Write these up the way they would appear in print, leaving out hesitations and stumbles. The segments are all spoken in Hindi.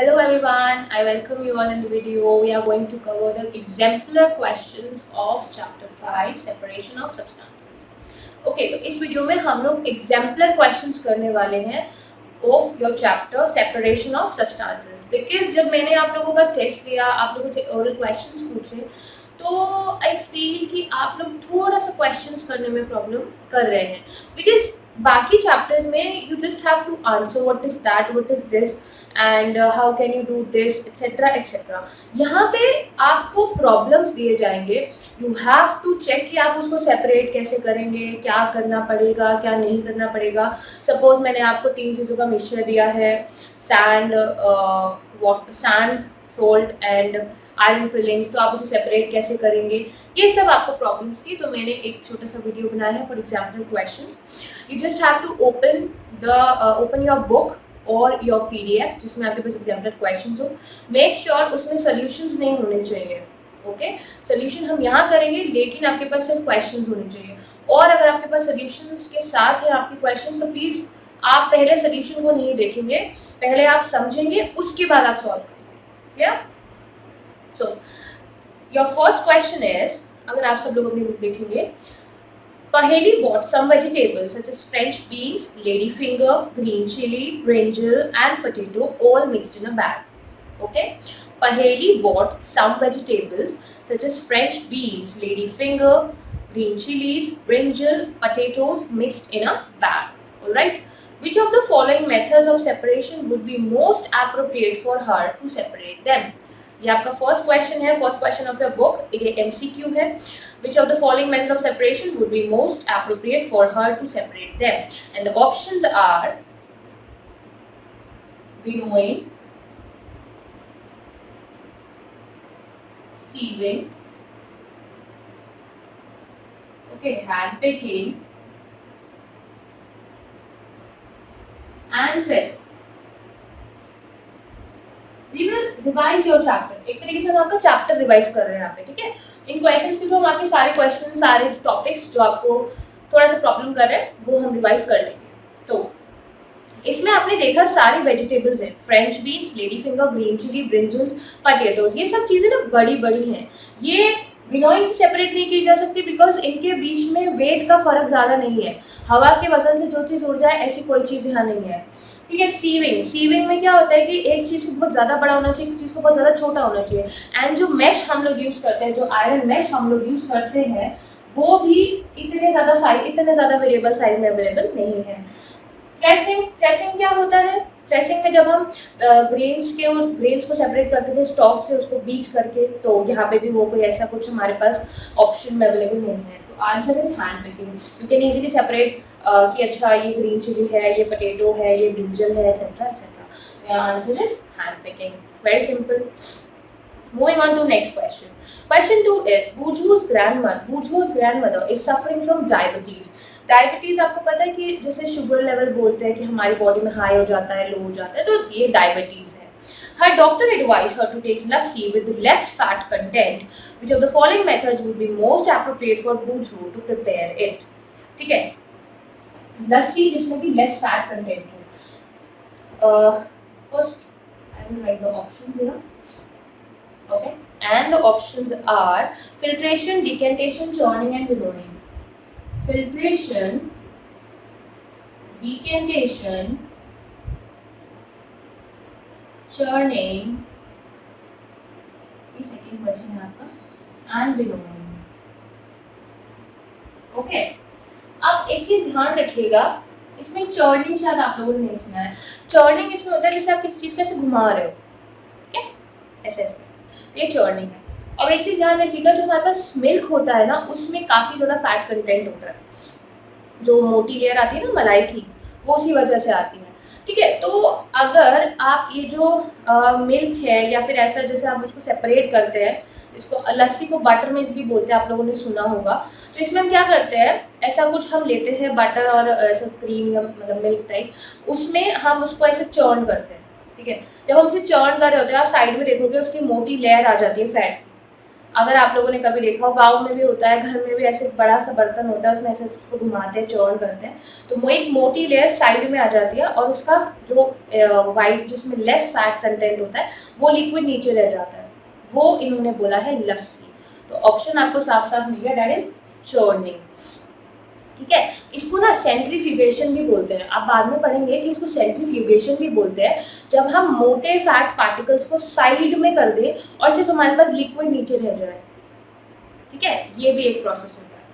Hello everyone, I welcome you all in the video. We are going to cover the exemplar questions of chapter 5 separation of substances. Okay, तो इस वीडियो में हम लोग exemplar questions करने वाले हैं of your chapter separation of substances. Because जब मैंने आप लोगों का टेस्ट लिया, आप लोगों से oral questions पूछे, तो आई फील कि आप लोग थोड़ा सा क्वेश्चंस करने में प्रॉब्लम कर रहे हैं बिकॉज बाकी चैप्टर्स में you just have to answer what is that, what is this and how can you do this etcetera etcetera. यहाँ पे आपको प्रॉब्लम्स दिए जाएंगे, यू हैव टू चेक कि आप उसको सेपरेट कैसे करेंगे, क्या करना पड़ेगा, क्या नहीं करना पड़ेगा. सपोज मैंने आपको 3 चीज़ों का मिक्सचर दिया है, sand, sand, salt and iron filings, तो आप उसे सेपरेट कैसे करेंगे, ये सब आपको प्रॉब्लम्स थी. तो मैंने एक छोटा सा वीडियो बनाया है for example questions. You just have to open your book और योर पीडीएफ जिसमें आपके पास एग्जाम्पल क्वेश्चंस हो. मेक श्योर उसमें सॉल्यूशंस नहीं होने चाहिए. ओके, सॉल्यूशन हम यहाँ करेंगे लेकिन आपके पास सिर्फ क्वेश्चंस होने चाहिए. और अगर आपके पास सॉल्यूशंस के साथ है आपके क्वेश्चंस, तो प्लीज आप पहले सॉल्यूशन को नहीं देखेंगे, पहले आप समझेंगे, उसके बाद आप सॉल्व करेंगे. Clear? So, your first question is, अगर आप सब लोग अपनी बुक देखेंगे, Paheli bought some vegetables such as French beans, ladyfinger, green chili, brinjal and potato all mixed in a bag. Okay? Paheli bought some vegetables such as French beans, ladyfinger, green chilies, brinjal, potatoes mixed in a bag. Alright? Which of the following methods of separation would be most appropriate for her to separate them? ये आपका फर्स्ट क्वेश्चन है, first question of your book. ये एमसीक्यू है. Which of the following method of separation would be most appropriate for her to separate them? And the options are winnowing, sieving, okay, hand picking and pressing. We will revise your chapter. एक तरीके से हम आपका चैप्टर रिवाइज कर रहे हैं यहाँ पे. ठीक है, इन क्वेश्चंस के थ्रू हम आपके सारे क्वेश्चन, सारे टॉपिक्स जो आपको थोड़ा सा प्रॉब्लम कर रहे हैं वो हम रिवाइज कर लेंगे. तो इसमें आपने देखा सारी वेजिटेबल्स हैं, French beans, lady finger, green chilli, brinjals, potatoes. ये सब चीजें ना बड़ी बड़ी हैं. ये विनोइंग से सेपरेट नहीं की जा सकती बिकॉज इनके बीच में वेट का फर्क ज्यादा नहीं है. हवा के वजन से जो चीज उड़ जाए ऐसी कोई चीज यहाँ नहीं है. ठीक है. सीविंग, सीविंग में क्या होता है कि एक चीज को बहुत ज्यादा बड़ा होना चाहिए, एक चीज को बहुत ज्यादा छोटा होना चाहिए. एंड जो मैश हम लोग यूज करते हैं, जो आयरन मैश हम लोग यूज करते हैं, वो भी इतने ज्यादा वेरिएबल साइज में अवेलेबल नहीं है. थ्रेसिंग, थ्रेसिंग क्या होता है? थ्रेसिंग में जब हम ग्रेन्स को सेपरेट करते थे स्टॉक से, उसको बीट करके, तो यहाँ पे भी वो कोई ऐसा कुछ हमारे पास ऑप्शन में अवेलेबल नहीं है. तो answer is hand picking. You can easily separate कि अच्छा ये ग्रीन चिली है, ये पोटैटो है, ये ब्रिंजल है, etcetera etcetera. Answer is hand picking. Very simple. Moving on to next question. Question 2 is Buju's grandmother is suffering from diabetes. Diabetes आपको पता है कि जैसे शुगर लेवल बोलते हैं कि हमारी बॉडी में हाई हो जाता है, लो हो जाता है, तो ये डायबिटीज है. Her doctor advised her to take lassi with less fat content. Which of the following methods would be most appropriate for Buju to prepare it? ठीक है, लस्सी जिसमें कि लेस फैट कंटेंट हो. First, I will write the options here. Okay, and the options are filtration, decantation, churning and winnowing. Filtration, decantation, churning, ये सेकंड क्वेश्चन है आपका, and winnowing. Okay, अब एक चीज ध्यान रखिएगा, इसमें चर्निंग शायद आप लोगों ने नहीं सुना है. चर्निंग इसमें होता है जैसे आप किसी चीज को ऐसे घुमा रहे हो, ठीक है, ऐसे ऐसे, ये चर्निंग है. और एक चीज ध्यान रखिएगा, जो हमारे पास मिल्क होता है ना, उसमें काफी ज्यादा फैट कंटेंट होता है. जो मोटी लेयर आती है ना मलाई की, वो उसी वजह से आती है. ठीक है, तो अगर आप ये जो मिल्क है या फिर ऐसा जैसे आप उसको सेपरेट करते हैं, इसको लस्सी को बटर मिल्क भी बोलते हैं, आप लोगों ने सुना होगा. तो इसमें हम क्या करते हैं, ऐसा कुछ हम लेते हैं बटर और ऐसा क्रीम या मतलब मिल्क टाइप, उसमें हम उसको ऐसे चर्न करते हैं. ठीक है, जब हम उसे चर्न कर रहे होते हैं, आप साइड में देखोगे उसकी मोटी लेयर आ जाती है फैट. अगर आप लोगों ने कभी देखा हो, गांव में भी होता है, घर में भी ऐसे बड़ा सा बर्तन होता है, उसमें ऐसे उसको घुमाते हैं, चौड़ करते हैं, तो वो एक मोटी लेयर साइड में आ जाती है और उसका जो वाइट जिसमें लेस फैट कंटेंट होता है वो लिक्विड नीचे रह जाता है, वो इन्होंने बोला है लस्सी। तो ऑप्शन आपको साफ साफ मिल गया, दैट इज चर्निंग। ठीक है, इसको ना सेंट्रीफ्यूगेशन भी बोलते हैं, आप बाद में पढ़ेंगे कि इसको सेंट्रीफ्यूगेशन भी बोलते हैं, जब हम मोटे फैट पार्टिकल्स को साइड में कर दें और सिर्फ हमारे पास लिक्विड नीचे रह जाए। ठीक है, ये भी एक प्रोसेस होता है।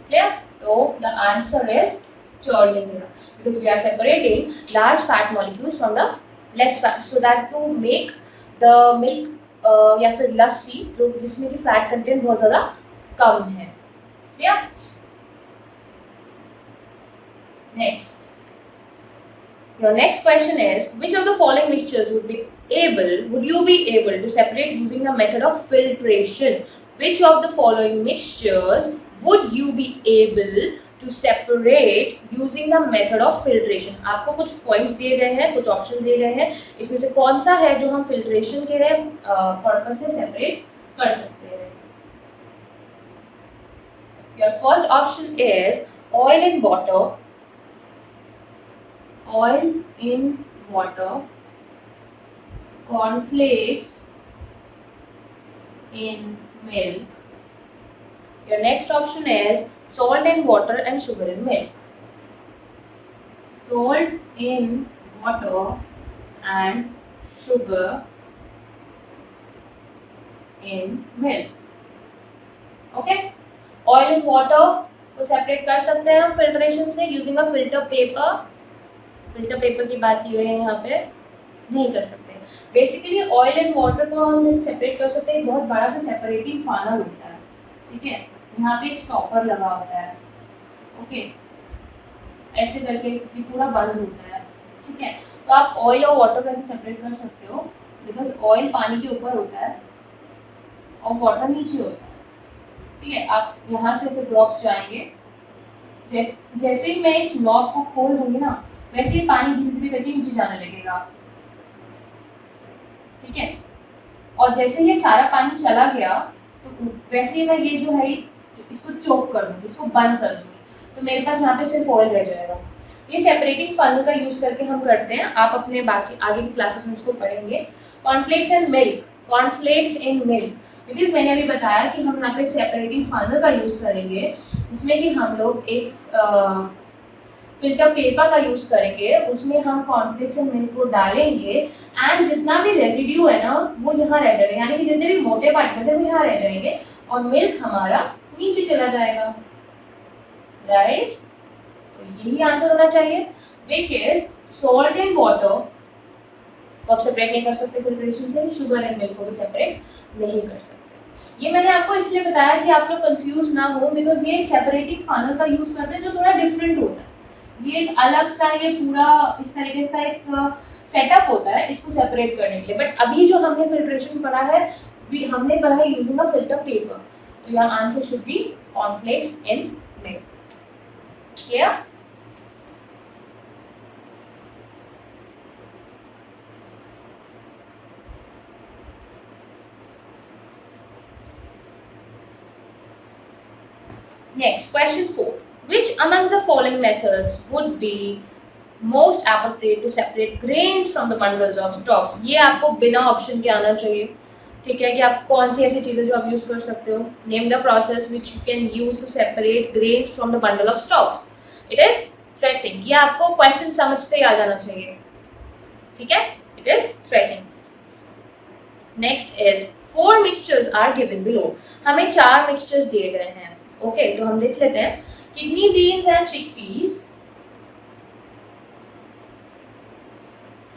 क्लियर? तो the answer is churning here, because we are separating large fat molecules from the less fat, so that to make the milk या फिर लस्सी जो जिसमें की फैट कंटेंट बहुत ज्यादा कम है। Clear? Next, your next question is, which of the following mixtures would you be able to separate using the method of filtration? Which of the following mixtures would you be able to separate using the method of filtration? आपको कुछ points दिए गए हैं, कुछ options दिए गए हैं, इसमें से कौन सा है जो हम filtration के purpose से separate कर सकते हैं? Your first option is oil in water, oil in water, cornflakes in milk. Your next option is salt in water and sugar in milk. Salt in water and sugar in milk. Okay? Oil in water को सेपरेट कर सकते हैं हम फिल्ट्रेशन से using a filter paper. Filter paper की बात की गई है, यहाँ पे नहीं कर सकते। बेसिकली ऑयल एंड वाटर को हम सेपरेट कर सकते हैं, बहुत बड़ा सा सेपरेटिंग फानल होता है। ठीक है, यहाँ पे एक स्टॉपर लगा होता है। ओके, ऐसे करके ये पूरा बंद होता है। ठीक है, तो आप ऑयल और वाटर को ऐसे सेपरेट कर सकते हो, बिकॉज ऑयल पानी के ऊपर होता है और वाटर नीचे होता है। ठीक है, आप यहाँ से ऐसे ड्रॉप्स जाएंगे, जैसे ही मैं इस नॉब को खोल दूंगी ना, वैसे ही पानी धीरे धीरे करके नीचे जाने लगेगा। ठीक है, और जैसे ये सारा पानी चला गया तो वैसे ही मैं ये जो है इसको चोक कर दूंगी, इसको बंद कर दूंगी, तो मेरे पास यहाँ पे सिर्फ ऑयल रह जाएगा। ये सेपरेटिंग फनल का यूज करके हम करते हैं, आप अपने बाकी आगे की क्लासेस में इसको पढ़ेंगे। Cornflakes and milk, cornflakes in milk, because मैंने अभी बताया कि हम यहाँ पे एक सेपरेटिंग फनल का यूज करेंगे, जिसमें कि हम लोग एक फिल्टर पेपर का यूज करेंगे, उसमें हम कॉर्नफ्लेक्स एंड मिल्क को डालेंगे एंड जितना भी रेजिड्यू है ना वो यहाँ रह जाएगा, यानी कि जितने भी मोटे पार्टिकल्स हैं वो यहाँ रह जाएंगे और मिल्क हमारा नीचे चला जाएगा। राइट? तो यही आंसर होना चाहिए, बिकॉज सॉल्ट एंड वाटर को आप सेपरेट नहीं कर सकते फिल्ट्रेशन से, शुगर एंड मिल्क को भी सेपरेट नहीं कर सकते। ये मैंने आपको इसलिए बताया कि आप लोग कंफ्यूज ना हो, बिकॉज ये एक सेपरेटिंग फनल का यूज करते हैं जो थोड़ा डिफरेंट होता है। ये एक अलग सा, ये पूरा इस तरीके का एक सेटअप होता है इसको सेपरेट करने के लिए। बट अभी जो हमने फिल्ट्रेशन पढ़ा है, हमने पढ़ा है यूजिंग अ फिल्टर पेपर, तो your answer should be cornflakes in milk. Clear? Next, question 4. Which among the following methods would be most appropriate to separate grains from the bundles of stalks? ये आपको बिना ऑप्शन के आना चाहिए। ठीक है, कि आप कौन सी ऐसी चीजें जो आप यूज कर सकते हो। Name the process which you can use to separate grains from the bundle of stalks. It is threshing. ये आपको क्वेश्चन समझते ही आ जाना चाहिए। ठीक है, it is threshing. Next is 4 mixtures are given below. हमें 4 mixtures दिए गए हैं। ओके, तो हम देख लेते हैं। Kidney beans and chickpeas,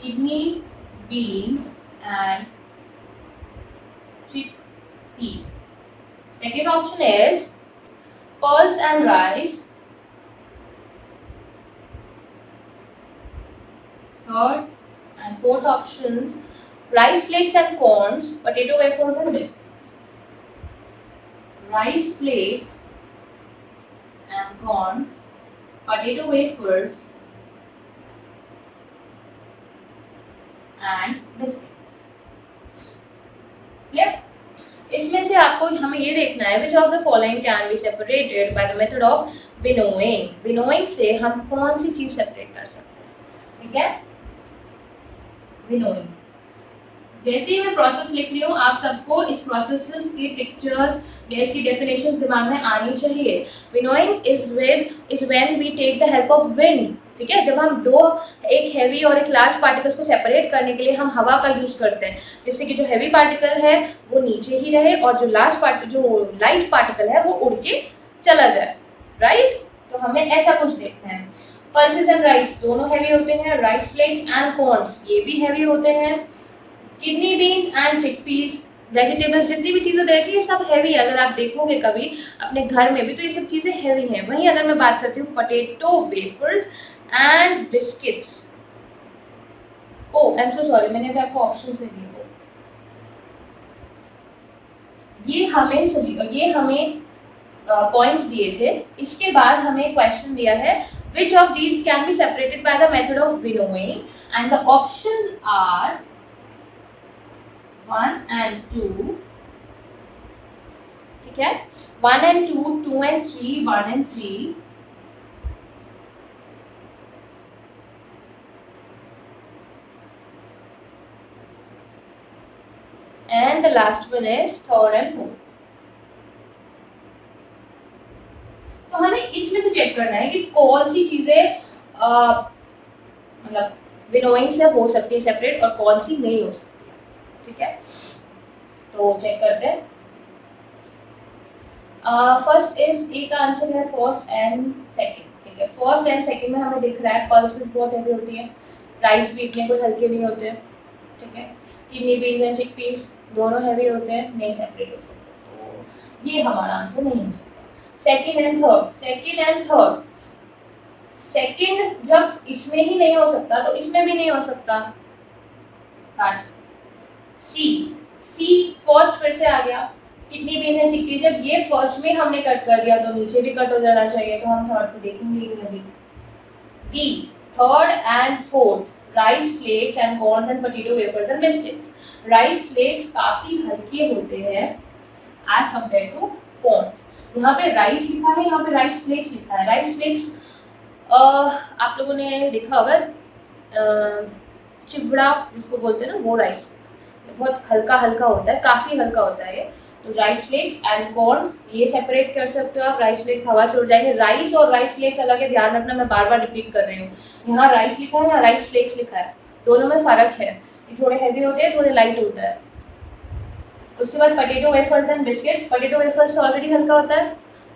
kidney beans and chickpeas. Second option is pearls and rice. Third and fourth options, rice flakes and corns, potato wafers and biscuits. Rice flakes and corns, potato wafers and biscuits. Clear? इसमें से आपको हमें ये देखना है which of the following can be separated by the method of winnowing. winnowing से हम कौन सी चीज सेपरेट कर सकते हैं, ठीक है। winnowing, जैसे ही मैं प्रोसेस लिख रही हूँ आप सबको इस प्रोसेस की पिक्चर्स या इसकी डेफिनेशंस दिमाग में आनी चाहिए। Winnowing is when we take the help of wind, ठीक है। जब हम दो, एक हैवी और एक लार्ज पार्टिकल्स को सेपरेट करने के लिए हम हवा का यूज करते हैं, जिससे कि जो हैवी पार्टिकल है वो नीचे ही रहे और जो जो लाइट पार्टिकल है वो उड़ के चला जाए, राइट। तो हमें ऐसा कुछ देखना है। पल्सेस एंड राइस दोनों हैवी होते हैं, राइस फ्लेक्स एंड कॉर्न्स ये भी हैवी होते हैं, kidney beans and chickpeas, vegetables जितनी भी चीजें देखी ये सब हैवी है। अगर आप देखोगे कभी अपने घर में भी तो ये सब चीजें हैवी हैं। वहीं अगर मैं बात करती हूँ potato wafers and biscuits, oh I am so sorry, मैंने अभी आपको ऑप्शन से दिए, ये हमें पॉइंट्स दिए थे। इसके बाद हमें क्वेश्चन दिया है which of these can be separated by the method of winnowing and the options are 1 and 2, ठीक है, 1 and 2, 2 and 3, 1 and 3, and the last one is 3rd and 4th। तो हमें इसमें से चेक करना है कि कौन सी चीजें मतलब विनोइंग से हो सकती है सेपरेट और कौन सी नहीं हो सकती है, ठीक है। तो चेक करते हैं। फर्स्ट इज ए का आंसर है फर्स्ट एंड सेकंड, ठीक है। फर्स्ट एंड सेकंड में हमें दिख रहा है पल्सेस बहुत हैवी होती है, राइस भी इतने कोई हल्के नहीं होते, ठीक है। किडनी बीन्स एंड चिकपीस दोनों हैवी होते हैं, नहीं सेपरेट हो सकते, तो ये हमारा आंसर नहीं हो सकता। सेकंड एंड थर्ड, सेकंड जब इसमें ही नहीं हो सकता तो इसमें भी नहीं हो सकता। सी फर्स्ट फिर से आ गया, किडनी बीन है चिकपी, जब ये फर्स्ट में हमने कट कर दिया तो नीचे भी कट हो जाना चाहिए, तो हम थर्ड को देखेंगे अभी। The third and fourth, rice flakes and corns and potato wafers and biscuits. Rice flakes काफी हल्के होते हैं एज कंपेयर टू कॉर्न्स। यहाँ पे राइस लिखा है, यहाँ पे राइस फ्लेक्स लिखा है। राइस फ्लेक्स आप लोगों ने देखा होगा, चिवड़ा जिसको बोलते हैं ना, वो राइस फ्लेक्स बहुत हल्का हल्का होता है, काफी हल्का होता है ये। तो राइस फ्लेक्स एंड कॉर्न्स ये सेपरेट कर सकते हो आप। राइस फ्लेक्स हवा से उड़ जाएंगे। राइस और राइस फ्लेक्स अलग है, ध्यान रखना, मैं बार बार रिपीट कर रही हूँ। यहाँ राइस लिखा है, यहाँ राइस फ्लेक्स लिखा है, दोनों में फर्क है। ये थोड़े हैवी होते हैं, थोड़े लाइट होता है। उसके बाद potato wafers and biscuits, potato wafers तो ऑलरेडी हल्का होता है,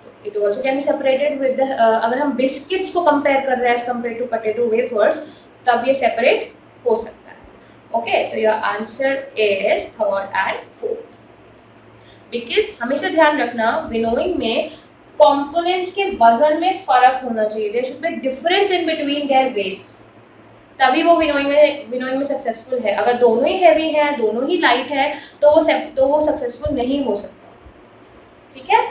तो it also can be separated with the, अगर हम बिस्किट्स को कंपेयर कर रहे हैं as compare to potato wafers, तब ये सेपरेट हो सकता है। ओके, तो your answer is third and fourth. Because हमेशा ध्यान रखना, विनोइंग में कंपोनेंट्स के वजन में फर्क होना चाहिए। There should be difference in between their weights, तभी वो विनोइंग में सक्सेसफुल है। अगर दोनों ही हैवी हैं, दोनों ही लाइट है, तो वो सक्सेसफुल नहीं हो सकता, ठीक है।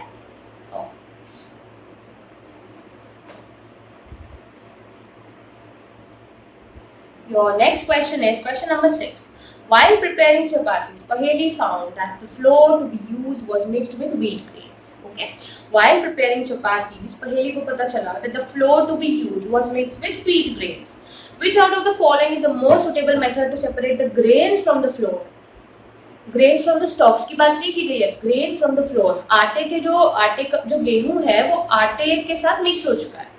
Your next question is question number 6. While preparing chapatis, Paheli found that the flour to be used was mixed with wheat grains. Okay. While preparing chapatis, Paheli को पता चला that the flour to be used was mixed with wheat grains. Which out of the following is the most suitable method to separate the grains from the flour? Grains from the stalks की बात नहीं की गई है, grain from the flour। आटे का जो गेहूं है वो आटे के साथ मिक्स हो चुका है।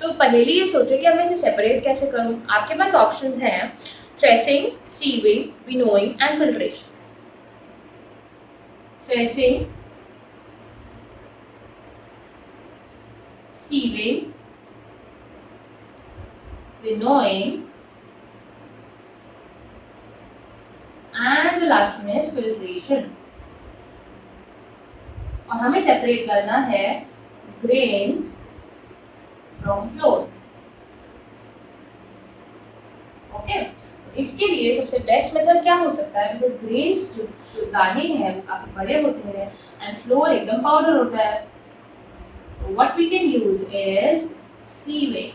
तो पहले ये सोचो कि मैं इसे सेपरेट कैसे करूं। आपके पास ऑप्शंस हैं threshing, sieving, winnowing and filtration. Threshing, sieving, winnowing and the last में इज फिल्ट्रेशन। और हमें सेपरेट करना है ग्रेन्स फ्रॉम फ्लोर। ओके, इसके लिए सबसे बेस्ट मेथड क्या हो सकता है, बिकॉज ग्रेन्स जो दाने हैं वो काफी बड़े होते हैं एंड फ्लोर एकदम पाउडर होता है। तो what we can use is sieving.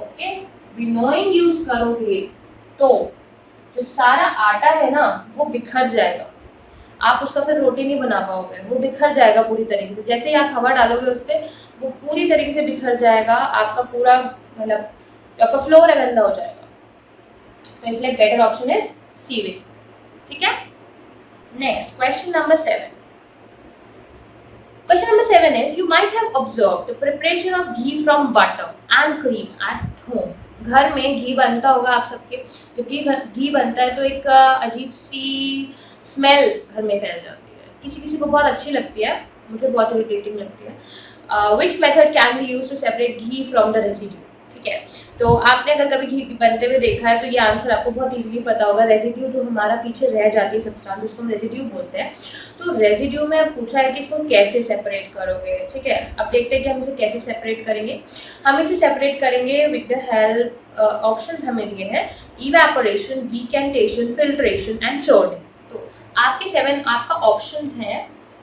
Okay, winnowing use करोगे तो जो सारा आटा है ना वो बिखर जाएगा। आप उसका फिर रोटी नहीं बना पाओगे, वो बिखर जाएगा पूरी तरीके से। जैसे ही आप हवा डालोगे उस पर, वो पूरी तरीके से बिखर जाएगा, आपका पूरा मतलब आपका फ्लोर है गंदा हो जाएगा। तो इसलिए बेटर ऑप्शन इज सीविंग। ठीक है, next question number 7। Question number 7 is, you might have observed the preparation of ghee from butter and cream at home. घर में घी बनता होगा आप सबके, जब घी बनता है तो एक अजीब सी स्मेल घर में फैल जाती है, किसी किसी को बहुत अच्छी लगती है, मुझे बहुत इरिटेटिंग लगती है। Which method can be used to separate ghee from the residue? ठीक है, तो आपने अगर कभी घी बनते हुए देखा है तो ये आंसर आपको बहुत इजीली पता होगा। रेजिड्यू जो हमारा पीछे रह जाती है सब्सटेंस, उसको हम रेजिड्यू बोलते हैं। तो रेजिड्यू में पूछा है कि इसको कैसे सेपरेट करोगे। ठीक है, अब देखते हैं कि हम इसे कैसे सेपरेट करेंगे। हम इसे सेपरेट करेंगे विद द हेल्प, ऑप्शंस हमें दिए हैं, evaporation, decantation, filtration and churning. तो आपके 7 आपका ऑप्शंस हैं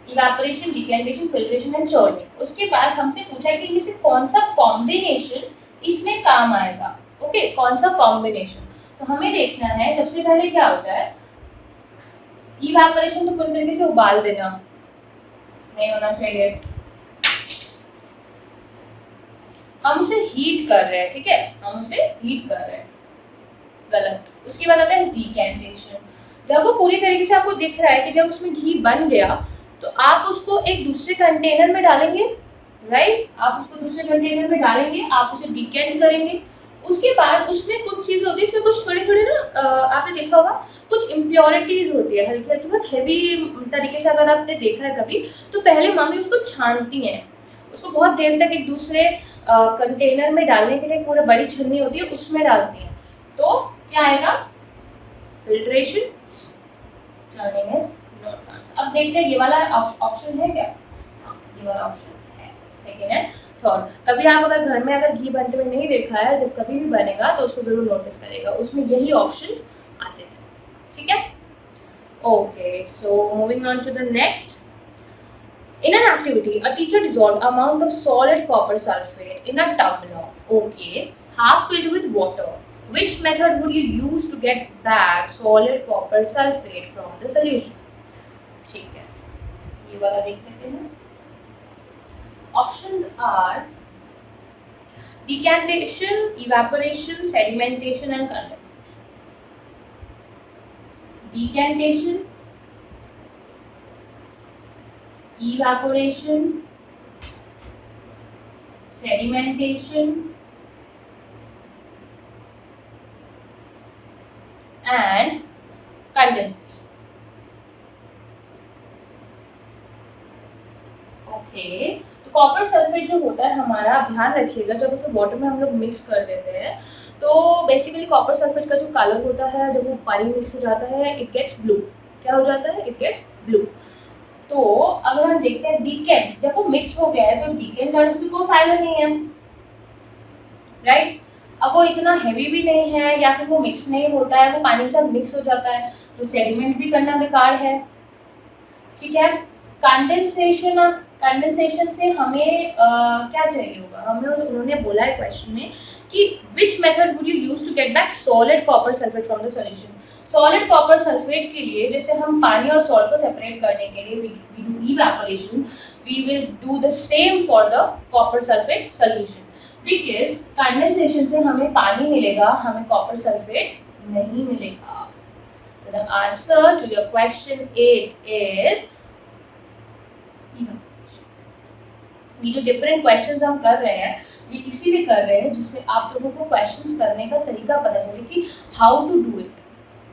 evaporation, decantation, filtration and churning. उसके बाद हमसे पूछा है कि इनमें से कौन सा कॉम्बिनेशन इसमें काम आएगा। ओके, कौन सा कॉम्बिनेशन, तो हमें देखना है। सबसे पहले क्या होता है, इवेपोरेशन तो पूरी तरीके से उबाल देना नहीं होना चाहिए, हम उसे हीट कर रहे हैं। ठीक है, हम उसे हीट कर रहे हैं, गलत। उसके बाद आता है डिकेंटेशन, जब वो पूरी तरीके से आपको दिख रहा है कि जब उसमें घी बन गया तो आप उसको एक दूसरे कंटेनर में डालेंगे, राइट, आप उसको दूसरे कंटेनर में डालेंगे, आप उसे डिकेंट करेंगे। उसके बाद उसमें कुछ चीज होती है, इसमें कुछ थोड़े थोड़े ना आपने देखा होगा कुछ इम्प्योरिटीज होती है, हल्की हल्की बहुत हैवी तरीके से। अगर आपने देखा है कभी, तो पहले मम्मी उसको छानती हैं, उसको बहुत देर तक एक दूसरे कंटेनर में डालने के लिए पूरा बड़ी छन्नी होती है उसमें डालती हैं। तो क्या आएगा, filtration, turning is not answer. अब देखते हैं ये वाला ऑप्शन है क्या, ये वाला ऑप्शन है, सेकेंड एंड थर्ड। कभी आप अगर घर में अगर घी बनते हुए नहीं देखा है, जब कभी भी बनेगा तो उसको जरूर नोटिस करेगा, उसमें यही ऑप्शंस आते हैं। ठीक है, okay, so moving on to the next. In an activity, a teacher dissolved amount of solid copper sulfate in a tumbler, okay, half filled with water. Which method would you use to get back solid copper sulfate from the solution? ठीक है, ये वाला देख लेते हैं। Options are decantation, evaporation, sedimentation and condensation. Decantation, evaporation, sedimentation and condensation. Okay, तो कॉपर सल्फेट जो होता है हमारा, ध्यान रखिएगा जब उसे वाटर में हम लोग मिक्स कर देते हैं तो बेसिकली कॉपर सल्फेट का जो कलर होता है जब वो पानी मिक्स हो जाता है, इट गेट्स ब्लू। क्या हो जाता है, इट गेट्स ब्लू। तो अगर हम देखते हैं डीकेंट, जब वो मिक्स हो गया है तो डीकेंट करने से कोई फायदा नहीं है, राइट। अब वो इतना हैवी भी नहीं है या फिर वो मिक्स नहीं होता है, वो पानी के साथ मिक्स हो जाता है, तो सेडिमेंट भी करना बेकार है। ठीक है, कंडेंसेशन, कंडेंसेशन से हमें क्या चाहिए होगा, हमें उन्होंने बोला है क्वेश्चन में कि which method would you use to get back solid copper sulphate from the solution. Solid copper sulphate के लिए जैसे हम पानी और सॉल्ट को सेपरेट करने के लिए we do evaporation, we will do the same for the copper sulphate solution, because condensation से हमें पानी मिलेगा, हमें कॉपर सल्फेट नहीं मिलेगा। तो the answer to your question 8 is ये जो डिफरेंट क्वेश्चंस हम कर रहे हैं ये इसीलिए कर रहे हैं जिससे आप लोगों को क्वेश्चंस करने का तरीका पता चले कि how to do it,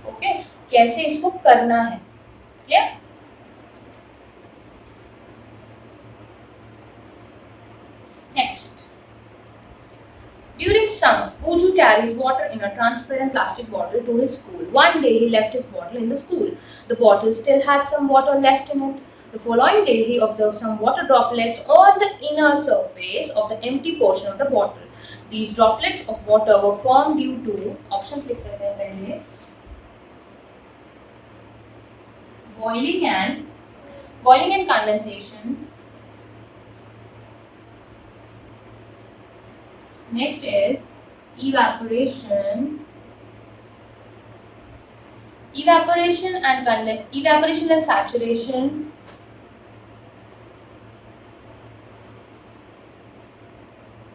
okay, कैसे इसको करना है। Clear? Next, during summer, Uju carries water in a transparent plastic bottle to his school. One day he left his bottle in the school. The bottle still had some water left in it. The following day, he observed some water droplets on the inner surface of the empty portion of the bottle. These droplets of water were formed due to options लिख सकते हैं पहले, boiling and condensation. Next is evaporation evaporation and saturation.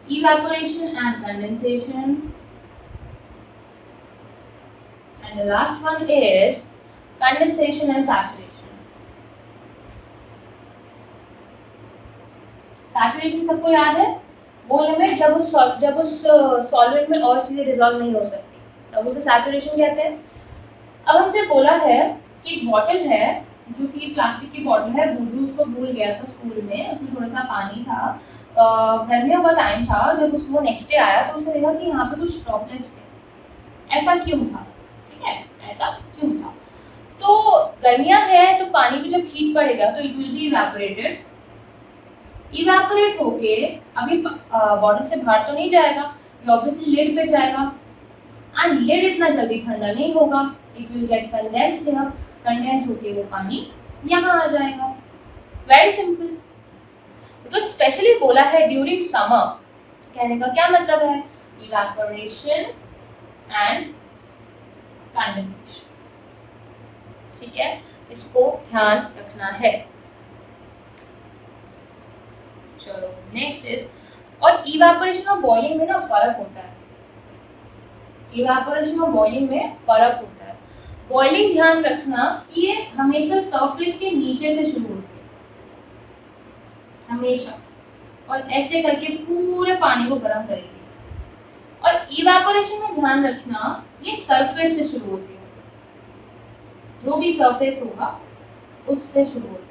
Evaporation and condensation. And the last one is condensation and saturation. Saturation सबको याद है, वो लिमिट जब उस सॉल्वेंट में और चीजें डिसॉल्व नहीं हो सकती, तब उसे सैचुरेशन कहते हैं। अब हमसे बोला है कि एक बॉटल है, जो कि प्लास्टिक की बॉटल है, बूझू उसको भूल गया था स्कूल में, उसमें थोड़ा सा पानी था, गर्मियों का टाइम था, जब वो नेक्स्ट डे आया तो उसने देखा कि यहाँ पे कुछ ड्रॉपलेट्स थे। ऐसा क्यों था? ठीक है, ऐसा क्यों था? तो गर्मियाँ है तो पानी की जब हीट पड़ेगा तो it will be evaporated, evaporate होके अभी बॉटल से बाहर तो नहीं जाएगा, ये ऑब्वियसली लिड पे जाएगा, एंड लिड इतना जल्दी ठंडा नहीं होगा, it will get condensed here, condense होके वो पानी यहाँ आ जाएगा। Very simple. बिकॉज स्पेशली बोला है ड्यूरिंग समर, कहने का क्या मतलब है? Evaporation and condensation. ठीक है, इसको ध्यान रखना है। चलो नेक्स्ट इज, और इवेपोरेशन और बॉइलिंग में ना फर्क होता है। इवेपोरेशन और बॉइलिंग में फर्क होता है। बॉइलिंग ध्यान रखना कि ये हमेशा सरफेस के नीचे से शुरू होती है, हमेशा, और ऐसे करके पूरे पानी को गर्म करेगी। और इवेपोरेशन में ध्यान रखना ये सरफेस से शुरू होती है, जो भी सरफेस होगा उससे शुरू होती है।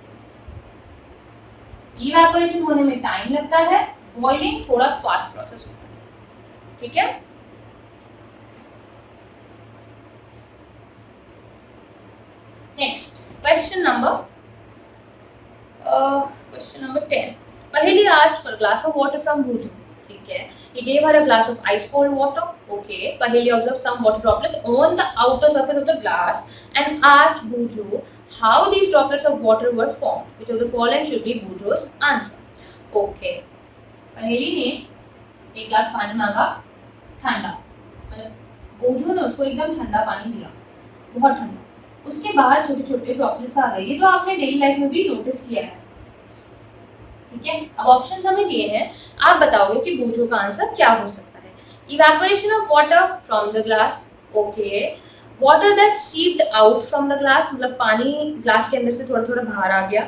इवेपोरेशन होने में टाइम लगता है, बॉइलिंग थोड़ा फास्ट प्रोसेस होता है। ठीक है, next question number 10. Paheli asked for a glass of water from Buju. ठीक है, he gave her a glass of ice cold water. Okay, Paheli observed some water droplets on the outer surface of the glass and asked Buju how these droplets of water were formed. Which of the following should be Buju's answer? Okay, Paheli ने एक गिलास पानी मांगा ठंडा, मतलब बुजू ने उसको एकदम ठंडा पानी दिया, बहुत ठंडा, उसके बाहर छोटे छोटे ड्रॉपलेट्स आ गए। ये तो आपने डेली लाइफ में भी नोटिस किया है। ठीक है, अब ऑप्शंस हमें दिए हैं, आप बताओगे कि बूझो का आंसर क्या हो सकता है। Evaporation of water from the glass, okay, water that seeped out from the glass, मतलब पानी ग्लास के अंदर से थोड़ा थोड़ा बाहर आ गया।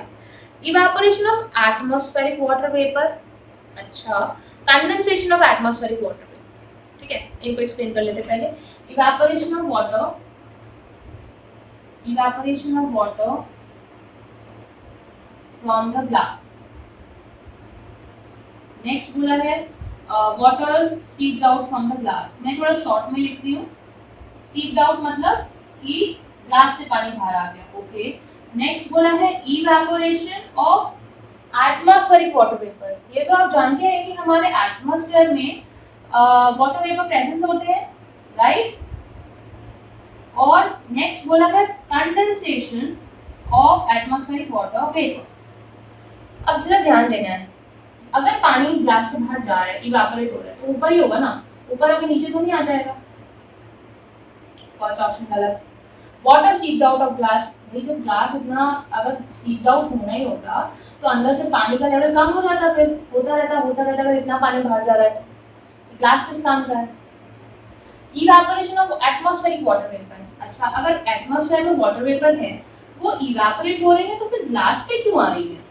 Evaporation of atmospheric water vapour, अच्छा, condensation of atmospheric water vapour. ठीक है, इनको एक्सप्लेन कर लेते पहले। Evaporation of water from the glass. Next बोला है water seeped out from the glass. मैं थोड़ा शॉर्ट में लिख रही हूँ, सीप्ड आउट मतलब कि ग्लास से पानी बाहर आ गया। ओके, नेक्स्ट बोला है evaporation of atmospheric water vapour. ये तो आप जानते हैं कि हमारे एटमॉस्फेयर में वाटर वेपर प्रेजेंट होते हैं, राइट। और नेक्स्ट बोला है condensation of atmospheric water vapour. अब जरा ध्यान देना है, अगर पानी ग्लास से बाहर जा रहा है, इवेपोरेट हो रहा है, तो ऊपर ही होगा ना, ऊपर आके नीचे तो नहीं आ जाएगा। फर्स्ट ऑप्शन गलत। Water seeped out of glass, भाई जब ग्लास इतना अगर सीप्ड आउट होना ही होता तो अंदर से पानी का लेवल कम हो जाता, फिर होता रहता अगर इतना पानी बाहर जा रहा है तो ग्लास किस काम का है। Evaporation of atmospheric water vapour, अच्छा अगर एटमॉस्फेयर में वाटर वेपर है वो इवेपोरेट हो रही है तो फिर ग्लास पे क्यों आ रही है।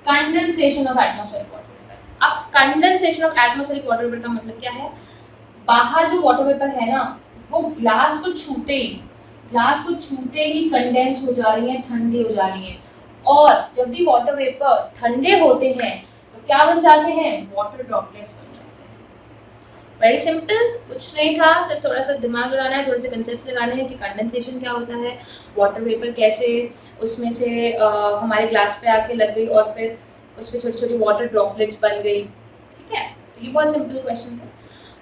Condensation of atmospheric water vapour. अब condensation of atmospheric water vapour का मतलब क्या है, बाहर जो वाटर वेपर है ना वो ग्लास को छूते ही कंडेंस हो जा रही है, ठंडी हो जा रही है। और जब भी वाटर वेपर ठंडे होते हैं तो क्या बन जाते हैं, वाटर ड्रॉपलेट्स बन जाते हैं। वेरी सिंपल, कुछ नहीं था, सिर्फ थोड़ा सा दिमाग लगाना है, थोड़े से कंसेप्ट्स लगाने हैं कि कंडेंसेशन क्या होता है, वाटर वेपर कैसे उसमें से हमारे ग्लास पे आके लग गई और फिर उसमें छोटी छोटी वाटर ड्रॉपलेट्स बन गई। ठीक है, तो ये बहुत सिंपल क्वेश्चन था।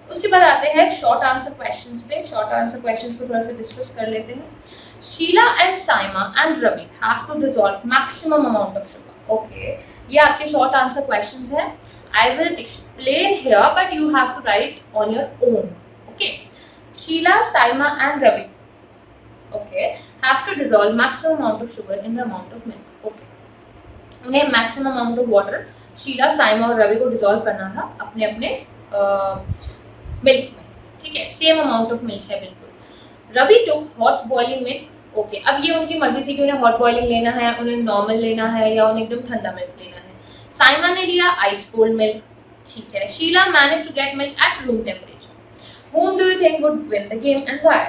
उसके बाद आते हैं शॉर्ट आंसर क्वेश्चंस पे। शॉर्ट आंसर क्वेश्चंस को थोड़ा सा डिस्कस कर लेते हैं। Sheela and Saima and Ravi have to dissolve maximum amount of sugar. Okay, ये आपके शॉर्ट आंसर क्वेश्चंस हैं। I will explain here, but you have to write on your own. Okay. Sheila, Saima, and Ravi. Okay. Have to dissolve maximum amount of sugar in the amount of milk. Okay. उन्हें maximum amount of water Sheela, Saima और रवि को डिसॉल्व करना था अपने अपने मिल्क में. ठीक है. सेम अमाउंट ऑफ मिल्क है बिल्कुल. रवि टुक हॉट बॉइलिंग मिल्क. ओके. अब ये उनकी मर्जी थी कि उन्हें हॉट बॉइलिंग लेना है, उन्हें नॉर्मल लेना है या उन्हें एकदम ठंडा मिल्क लेना है. साइमा ने लिया आइस कोल्ड मिल्क. ठीक है. Sheela manage to get milk at room temperature. Whom do you think would win the game and why?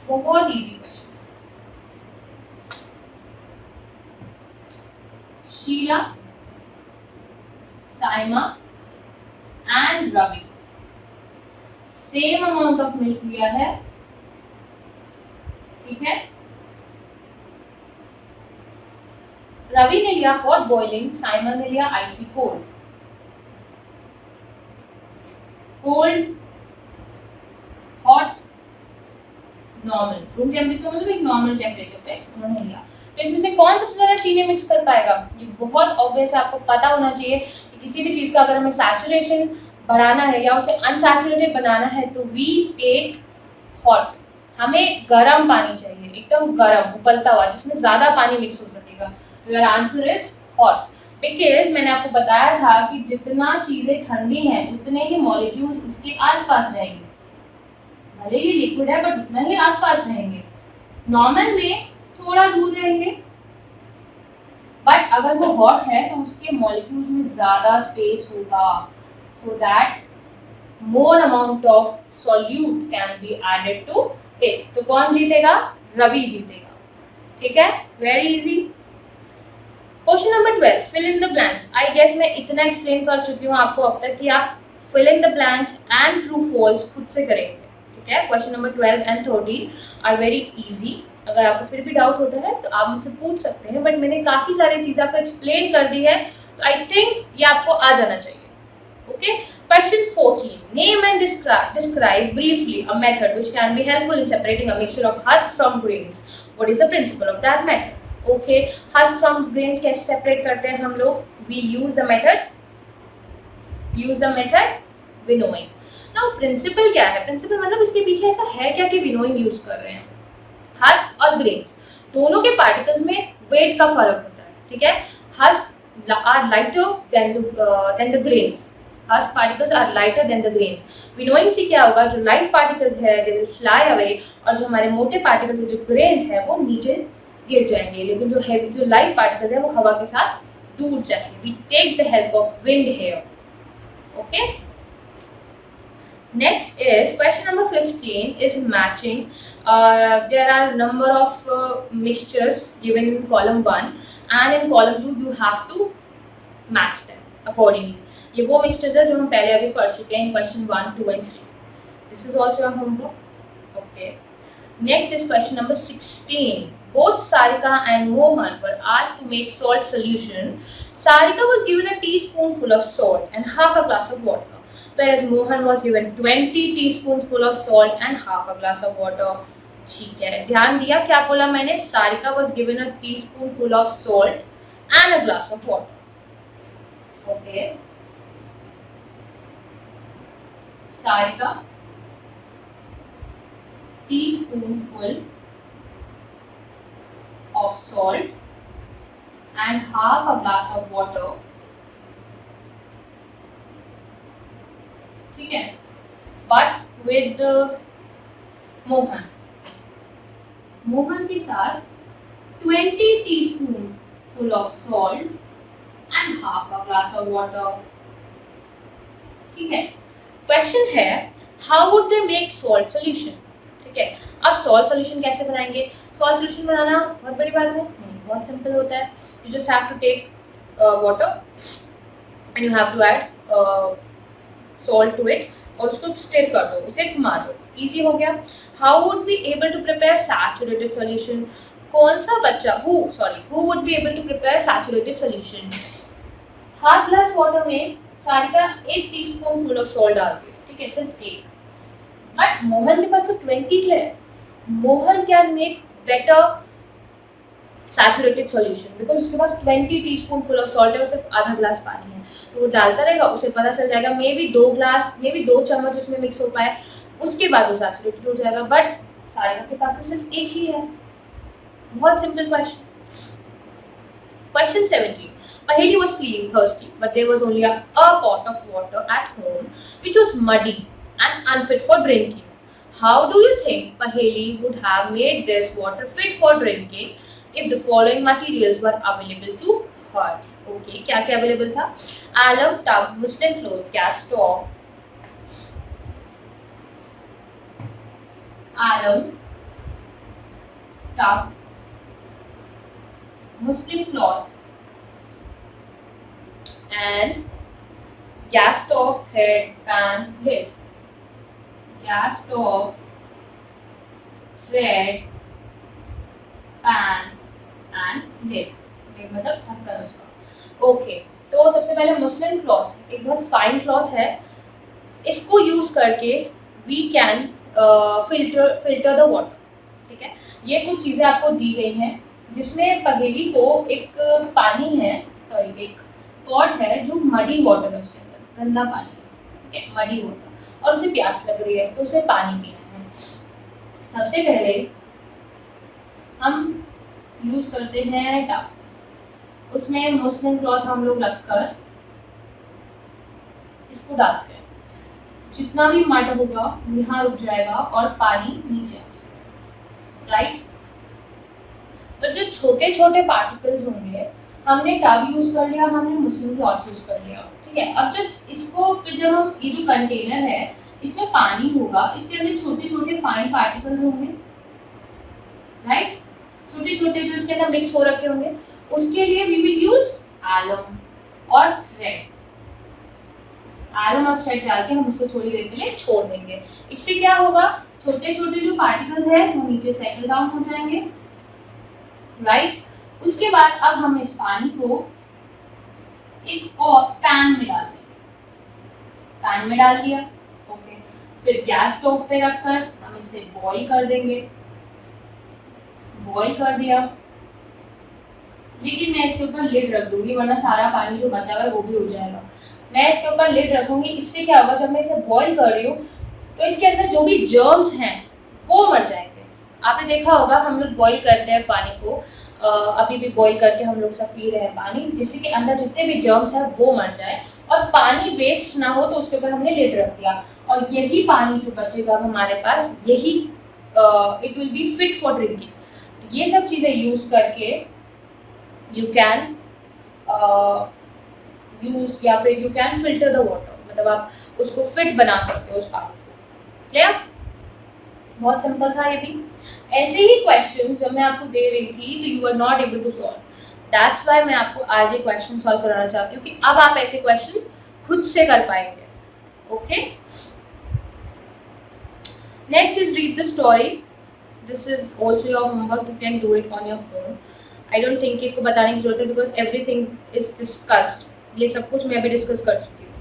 वो बहुत easy question. Sheela, Saima and Ravi same amount of milk लिया है. ठीक है. रवि ने लिया हॉट बॉइलिंग, साइमा ने लिया icy cold. Cold, hot, normal. Room temperature मतलब एक नॉर्मल टेम्परेचर पे उन्होंने लिया. तो इसमें से कौन सबसे ज्यादा चीनी मिक्स कर पाएगा? ये बहुत ऑब्वियस है, आपको पता होना चाहिए कि किसी भी चीज का अगर हमें सैचुरेशन बढ़ाना है या उसे अनसैचुरेटेड बनाना है तो वी टेक हॉट. हमें गर्म पानी चाहिए, एकदम गर्म उबलता हुआ, जिसमें ज्यादा पानी मिक्स हो सकेगा. तो your answer is hot. Because मैंने आपको बताया था कि जितना चीजें ठंडी हैं उतने ही मॉलिक्यूल उसके आसपास रहेंगे. भले ही लिक्विड है बट उतना ही आसपास रहेंगे. नॉर्मल में थोड़ा दूर रहेंगे, बट अगर वो हॉट है तो उसके मॉलिक्यूल्स में ज्यादा स्पेस होगा, so that more amount of solute can be added to it. तो कौन जीतेगा? रवि जीतेगा. ठीक है. Very easy. Question number 12, fill in the blanks. I guess मैं इतना एक्सप्लेन कर चुकी हूँ आपको अब तक कि आप fill in the blanks and true false खुद से करेंगे. ठीक है. Question number 12 and 13 are very easy. अगर आपको फिर भी डाउट होता है तो आप मुझसे पूछ सकते हैं, बट मैंने काफी सारी चीजें आपको एक्सप्लेन कर दी है, तो आई थिंक ये आपको आ जाना चाहिए. Okay. Question 14, name and describe briefly a method which can be helpful in separating a mixture of husk from grains. What is the principle of that method? Okay, husk from grains कैसे सेपरेट करते हैं हम लोग? We use the method winnowing. Now principle क्या है? principle मतलब इसके पीछे ऐसा है क्या कि winnowing यूज कर रहे हैं. हस्क और ग्रेन्स दोनों के पार्टिकल्स में वेट का फर्क होता है. ठीक है. Husk are lighter than the grains. Husk particles are lighter than the grains. Winnowing से क्या होगा? जो लाइट पार्टिकल्स है दे विल फ्लाई अवे, और जो हमारे मोटे पार्टिकल्स है, जो ग्रेन्स है, वो नीचे गिर जाएंगे. लेकिन जो लाइट पार्टिकल्स है वो हवा के साथ दूर जाएंगे. We take the help of wind here. Okay. Next is question number 15 is matching. There are number of mixtures given in column 1 and in column 2 you have to match them accordingly. ये वो mixtures है जो हम पहले अभी पढ़ चुके हैं in question 1, 2 and 3. This is also a homework. Okay. Next is question number 16. Both Sarika and Mohan were asked to make salt solution. Sarika was given a teaspoonful of salt and half a glass of water, whereas Mohan was given 20 teaspoonsful of salt and half a glass of water. ठीक है. ध्यान दिया क्या बोला मैंने? Sarika was given a teaspoonful of salt and a glass of water. Okay. Sarika, teaspoonful of salt and half a glass of water. ठीक है. बट विद मोहन के साथ 20 teaspoonful of salt and half a glass of water. ठीक है. क्वेश्चन है how would they make salt solution. ठीक है. अब सॉल्ट सोल्यूशन कैसे बनाएंगे? सॉल्ट सोल्यूशन बनाना बहुत बड़ी बात है नहीं, बहुत सिंपल होता है. You just have to take water and you have to add salt to it और उसको स्टिर कर दो, उसे घुमा दो. इजी हो गया. How would be able to prepare saturated solution. कौन सा बच्चा who would be able to prepare saturated solution. Half glass water में सारिका 1 टीस्पूनफुल ऑफ सॉल्ट डाल रही है. ठीक है. सिर्फ 1. बट मोहन के पास तो 20 है. Mohan can make better saturated solution because उसके पास 20 टीस्पूनफुल ऑफ सॉल्ट है और सिर्फ आधा ग्लास पानी है. तो वो डालता रहेगा, उसे पता चल जाएगा may be 2 glass, may be 2 चम्मच उसमें मिक्स हो पाए, उसके बाद वो सैचुरेटेड हो जाएगा, बट सारिका के पास तो सिर्फ एक ही है। बहुत simple question. Question 17. Paheli was feeling thirsty, but there was only a pot of water at home which was muddy and unfit for drinking. How do you think Paheli would have made this water fit for drinking if the following materials were available to her? Okay, क्या क्या available था? Alum, tub, muslin cloth, gas stove, alum, tub, muslin cloth, and gas stove, thread, pan, lid. Gas stove, thread, pan and lid. lid मतलब ढक्कन उसका। ओके, तो सबसे पहले मुस्लिन क्लॉथ, एक बहुत फाइन क्लॉथ है, इसको यूज करके we can filter the water. ठीक है, ये कुछ चीजें आपको दी गई हैं जिसमें पहेली को एक पानी है, सॉरी एक पॉट है जो मडी वाटर है, उसके अंदर गंदा पानी है, ठीक है, मडी वाटर, और उसे प्यास लग रही है तो उसे पानी पीना है। सबसे पहले हम यूज करते हैं टब, उसमें मुस्लिम क्लॉथ हम लोग रखकर इसको डालते हैं, जितना भी मड होगा यहाँ रुक जाएगा और पानी नीचे आ जाएगा, राइट। तो जो छोटे छोटे पार्टिकल्स होंगे, हमने टब यूज कर लिया, हमने मुस्लिम क्लॉथ यूज कर लिया, ठीक है। अब जब इसको फिर जब हम ये जो कंटेनर है इसमें पानी होगा, इसके अंदर छोटे छोटे फाइन पार्टिकल्स होंगे, राइट, छोटे छोटे जो इसके अंदर मिक्स हो रखे होंगे, उसके लिए वी विल यूज एलम और थ्रेड। एलम और थ्रेड डाल के हम इसको थोड़ी देर के लिए छोड़ देंगे। इससे क्या होगा, छोटे छोटे जो पार्टिकल्स है वो नीचे सेटल डाउन हो जाएंगे, राइट। उसके बाद अब हम इस पानी को एक और पैन में डाल देंगे, पैन में डाल दिया, ओके। फिर गैस स्टोव पे रखकर हम इसे बॉईल कर देंगे, बॉईल कर दिया, लेकिन मैं इसके ऊपर लिड रख दूंगी वरना सारा पानी जो बचा हुआ है वो भी हो जाएगा। मैं इसके ऊपर लिड रखूंगी, इससे क्या होगा, जब मैं इसे बॉईल कर रही हूँ तो इसके अंदर जो भी जर्म्स हैं वो मर जाएंगे। आपने देखा होगा हम लोग बॉईल करते हैं पानी को, अभी भी बॉईल करके हम लोग सब पी रहे हैं पानी, जिससे कि अंदर जितने भी जर्म्स हैं वो मर जाए और पानी वेस्ट ना हो, तो उसके ऊपर हमने लिड रख दिया और यही पानी जो बचेगा हमारे पास, यही it will be fit for drinking. ये सब चीजें यूज करके यू कैन यूज या फिर you can filter the water, मतलब आप उसको फिट बना सकते हो उस पानी को। क्लियर? बहुत सिंपल था ये भी। ऐसे ही क्वेश्चंस जब मैं आपको दे रही थी तो you are not able to solve, that's why मैं आपको आज ये क्वेश्चन सॉल्व कराना चाहती हूँ कि अब आप ऐसे क्वेश्चंस खुद से कर पाएंगे। Okay, next is read the story. This is also your homework, you can do it on your own. I don't think इसको बताने की जरूरत है बिकॉज एवरीथिंग इज डिस्कस्ड, ये सब कुछ मैं भी डिस्कस कर चुकी हूँ,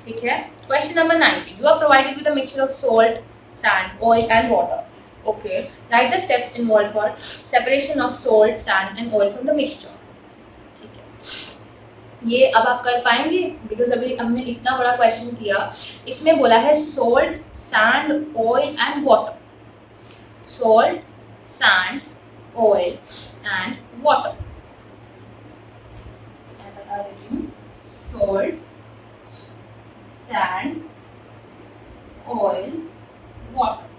ठीक है। Question number 90, you are provided with a mixture of salt, sand, oil and water. Okay, write the steps involved for separation of salt, sand and oil from the mixture. ठीक है, ये अब आप कर पाएंगे बिकॉज अभी हमने इतना बड़ा क्वेश्चन किया, इसमें बोला है salt, sand, oil and water, salt, sand, oil and water. मैं बता देती हूँ, salt, sand, oil, water.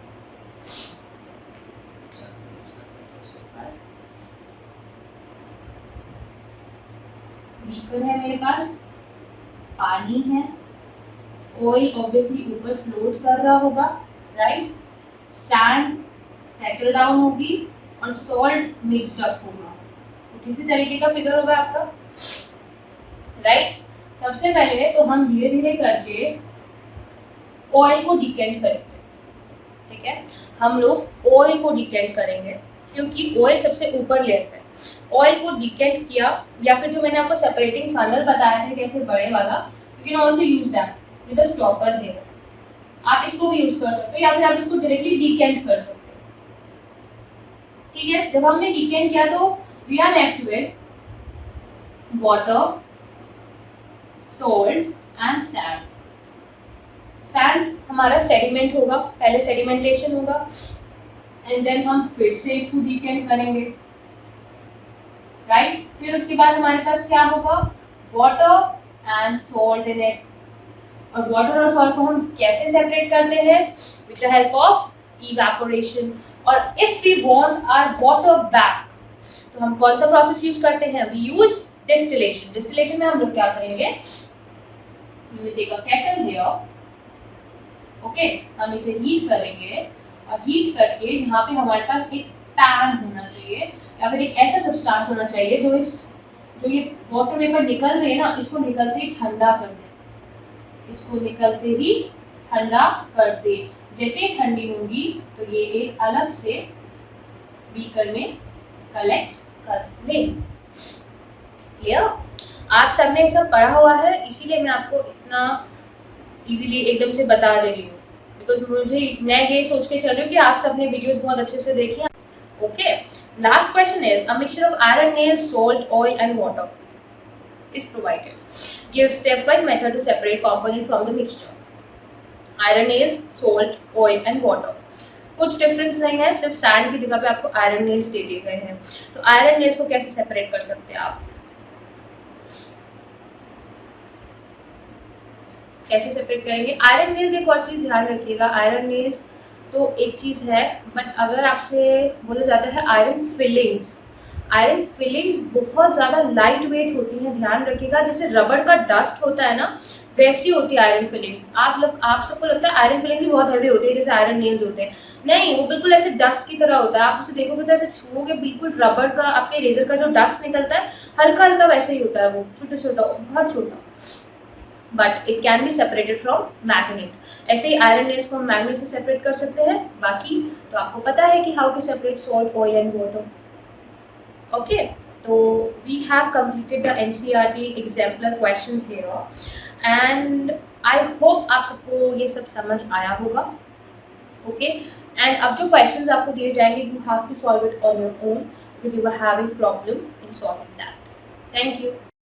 Beaker है मेरे पास, पानी है, ऑयल ऑब्वियसली ऊपर फ्लोट कर रहा होगा, राइट, सैंड सेटल डाउन होगी और सॉल्ट मिक्स्ड अप होगा, कुछ इसी तरीके का फिगर होगा आपका, राइट। सबसे पहले तो हम धीरे धीरे करके ऑयल को डिकेंट करेंगे, ठीक है। हम लोग ऑयल को डिकेंट करेंगे क्योंकि ऑयल सबसे ऊपर लेयर पे। ऑयल को डिकेंट किया, या फिर जो मैंने आपको सेपरेटिंग फनल बताया था कैसे बड़े वाला, you can also use that with a stopper here. आप इसको भी यूज कर सकते हो या फिर आप इसको डायरेक्टली डिकेंट कर सकते हो, ठीक है। जब हमने डिकेंट किया तो we are left with water, salt and sand. Sand हमारा सेडिमेंट होगा, पहले सेडिमेंटेशन होगा एंड देन हम फिर से इसको डिकेंट करेंगे, राइट. फिर उसके बाद हमारे पास क्या होगा, water and salt in it. और वाटर और सॉल्ट को हम कैसे सेपरेट करते हैं, with the help of evaporation. और if we want our water back, तो हम कौन सा प्रोसेस यूज करते हैं, वी यूज डिस्टिलेशन. डिस्टिलेशन में हम लोग क्या करेंगे, we will take a kettle here, okay, हम इसे हीट करेंगे और हीट करके यहाँ पे हमारे पास एक पैन होना चाहिए या फिर एक ऐसा सब्सटेंस होना चाहिए जो ये वाटर वेपर निकल रहे हैं ना, इसको निकलते ही ठंडा कर दे, इसको निकलते ही ठंडा कर दे. जैसे ही ठंडी होगी तो ये एक अलग से बीकर में कलेक्ट कर ले. क्लियर. आप सबने ये सब पढ़ा हुआ है, इसीलिए मैं आपको इतना इजीली एकदम से बता दे रही हूँ, बिकॉज मैं ये सोच के चल रही हूँ कि आप सबने वीडियोस बहुत अच्छे से देखी हैं. Okay. Last question is a mixture of iron, nail, salt, oil and water is provided. Give stepwise method to separate component from the mixture. Iron nails, salt, oil and water. कुछ डिफरेंस नहीं है, सिर्फ सैंड की जगह पे आपको आयरन नेल्स दे दिए गए हैं. तो आयरन नेल्स को कैसे सेपरेट कर सकते हैं आप, कैसे सेपरेट करेंगे. आयरन नेल्स एक और चीज ध्यान रखिएगा, आयरन नेल्स तो एक चीज है, बट अगर आपसे बोला जाता है आयरन फिलिंग्स, आयरन फिलिंग्स बहुत ज़्यादा लाइट वेट होती हैं, ध्यान रखिएगा. जैसे रबड़ का डस्ट होता है ना, वैसी होती है आयरन फिलिंग्स. आप सबको लगता है आयरन फिलिंग्स भी बहुत हैवी होती है जैसे आयरन नेल्स होते हैं, नहीं, वो बिल्कुल ऐसे डस्ट की तरह होता है. आप उसे देखोगे तो ऐसे छुओगे, बिल्कुल रबड़ का, आपके इरेजर का जो डस्ट निकलता है हल्का हल्का वैसे ही होता है, वो छोटा छोटा, बहुत छोटा. But it can be separated from magnet. ऐसे ही आयरन नेल्स को हम मैग्नेट से सेपरेट कर सकते हैं. बाकी तो आपको पता है कि how to separate salt, oil and water. Okay, तो we have completed the NCERT exemplar questions here and I hope आप सबको ये सब समझ आया होगा. ओके, एंड अब जो क्वेश्चंस आपको दिए जाएंगे, you have to solve it on your own because you are having problem in solving that. Thank you.